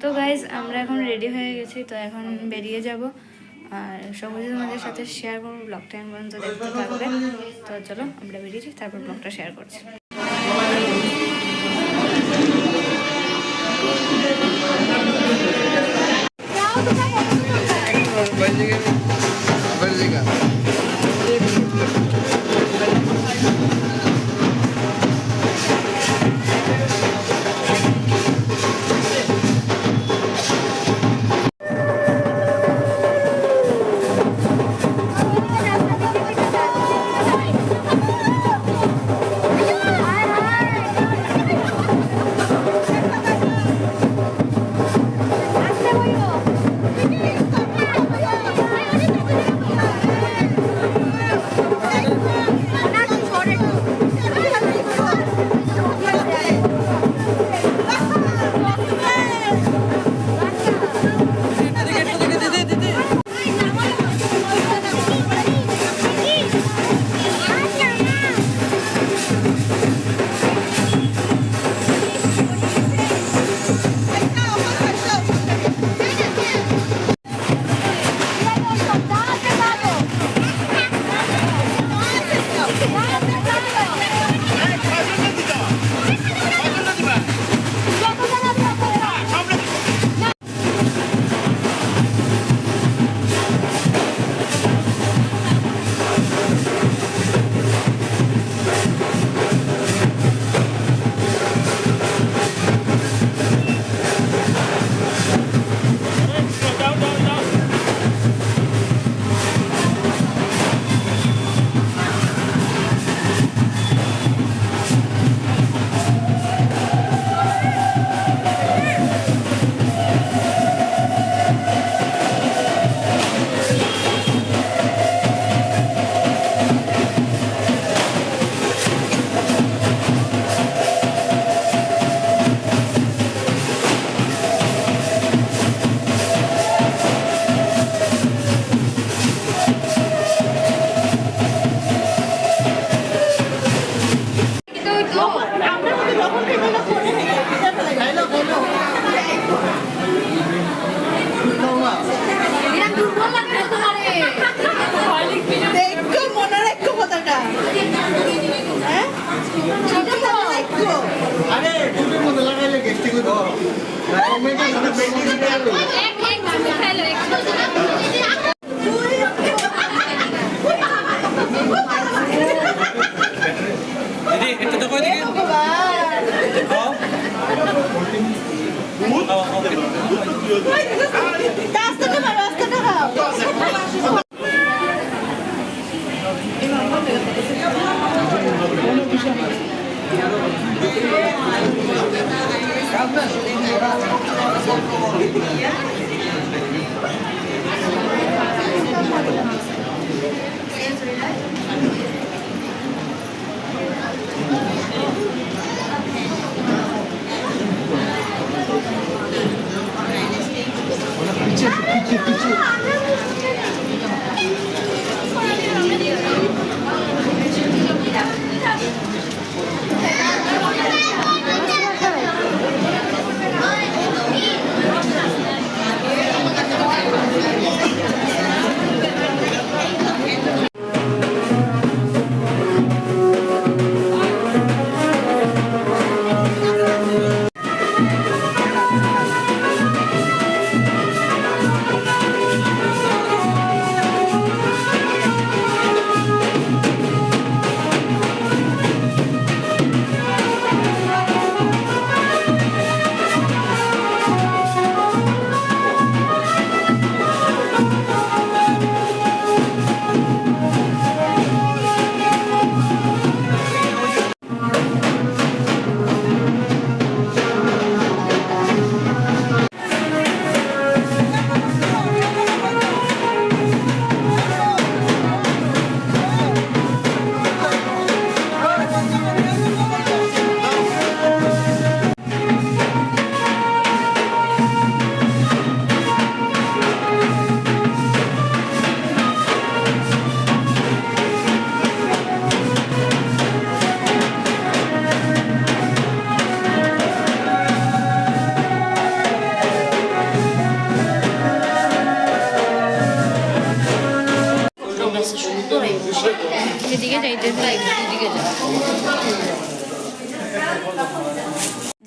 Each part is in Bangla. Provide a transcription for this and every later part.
তো গাইজ আমরা এখন রেডি হয়ে গেছি, তো এখন বেরিয়ে যাব আর সবুজ তোমাদের সাথে শেয়ার করবো ব্লগটা এখন পর্যন্ত দেখতে থাকবে। তো চলো আমরা বেরিয়েছি, তারপর ব্লগটা শেয়ার করছি।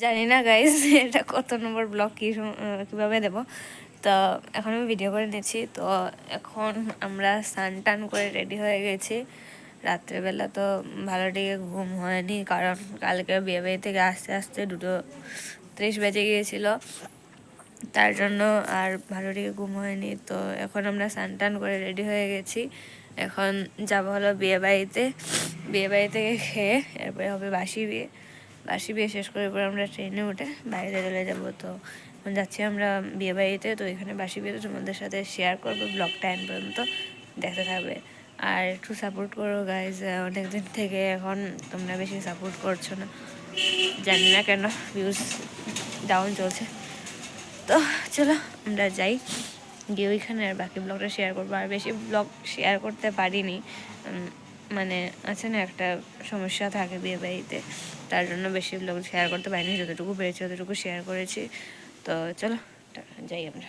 জানি না গাইজ এটা কত নম্বর ব্লগ কীভাবে দেবো। তো এখন আমি ভিডিও করে নিচ্ছি। তো এখন আমরা স্নান টান করে রেডি হয়ে গেছি। রাত্রেবেলা তো ভালো দিকে ঘুম হয়নি, কারণ কালকে বিয়ে থেকে আস্তে আস্তে 2:30 বেজে গিয়েছিল, তার জন্য আর ভালো দিকে ঘুম হয়নি। তো এখন আমরা স্নান টান করে রেডি হয়ে গেছি। এখন যাবো হলো বিয়ে বাড়ি থেকে খেয়ে এরপরে হবে বাসি বিয়ে শেষ করে এরপর আমরা ট্রেনে উঠে বাইরে চলে যাবো। তো এখন যাচ্ছি আমরা বিয়ে বাড়িতে। তো এখানে বাসি বিয়েতে তোমাদের সাথে শেয়ার করবো, ব্লগটা এন্ড পর্যন্ত দেখতে থাকবে। আর একটু সাপোর্ট করো গাইজ, অনেকদিন থেকে এখন তোমরা বেশি সাপোর্ট করছো না, জানি না কেন, ভিউজ ডাউন চলছে। তো চলো আমরা যাই, গিয়ে ওইখানে আর বাকি ব্লগটা শেয়ার করবো। আর বেশি ব্লগ শেয়ার করতে পারিনি, মানে আছে না একটা সমস্যা থাকে বিয়ে বাড়িতে, তার জন্য বেশি ব্লগ শেয়ার করতে পারিনি। যতটুকু পেরেছি ততটুকু শেয়ার করেছি। তো চলো যাই আমরা।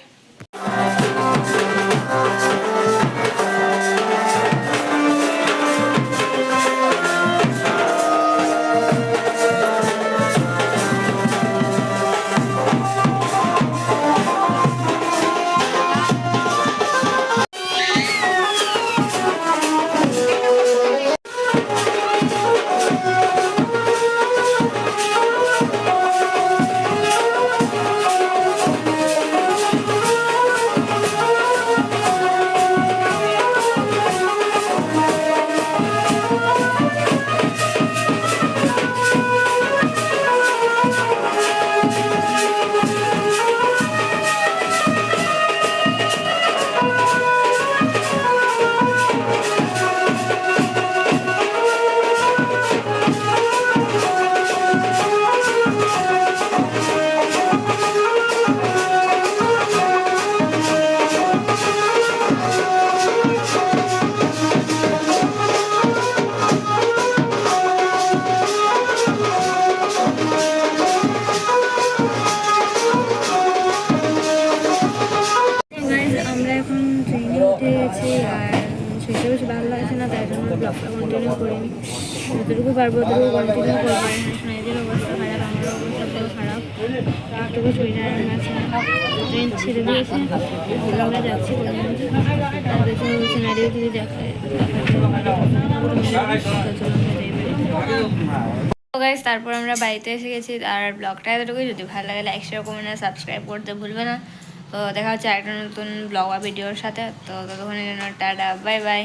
শুনতে বেশি ভালো লাগছে না, তাই জন্য ব্লগটা কন্টিনিউ করিনি। যতটুকু পারবো ততটুকু কন্টিনিউ করবো। আর সোনাইদের অবস্থা খারাপ, আমার অবস্থা পুরো খারাপ, একটুকু শরীর আরাম আছে না। ট্রেন ছেড়ে দিয়েছে, আমরা যাচ্ছি সোনাইদের যদি দেখায়। তারপর আমরা বাড়িতে এসে গেছি। আর ব্লগটা এতটুকুই। যদি ভালো লাগে লাইক শেয়ার কমেন্ট আর সাবস্ক্রাইব করতে ভুলবে না। তো দেখা হচ্ছে একটা নতুন ব্লগ বা ভিডিওর সাথে। তো ততক্ষণের জন্য টাটা, বাই বাই।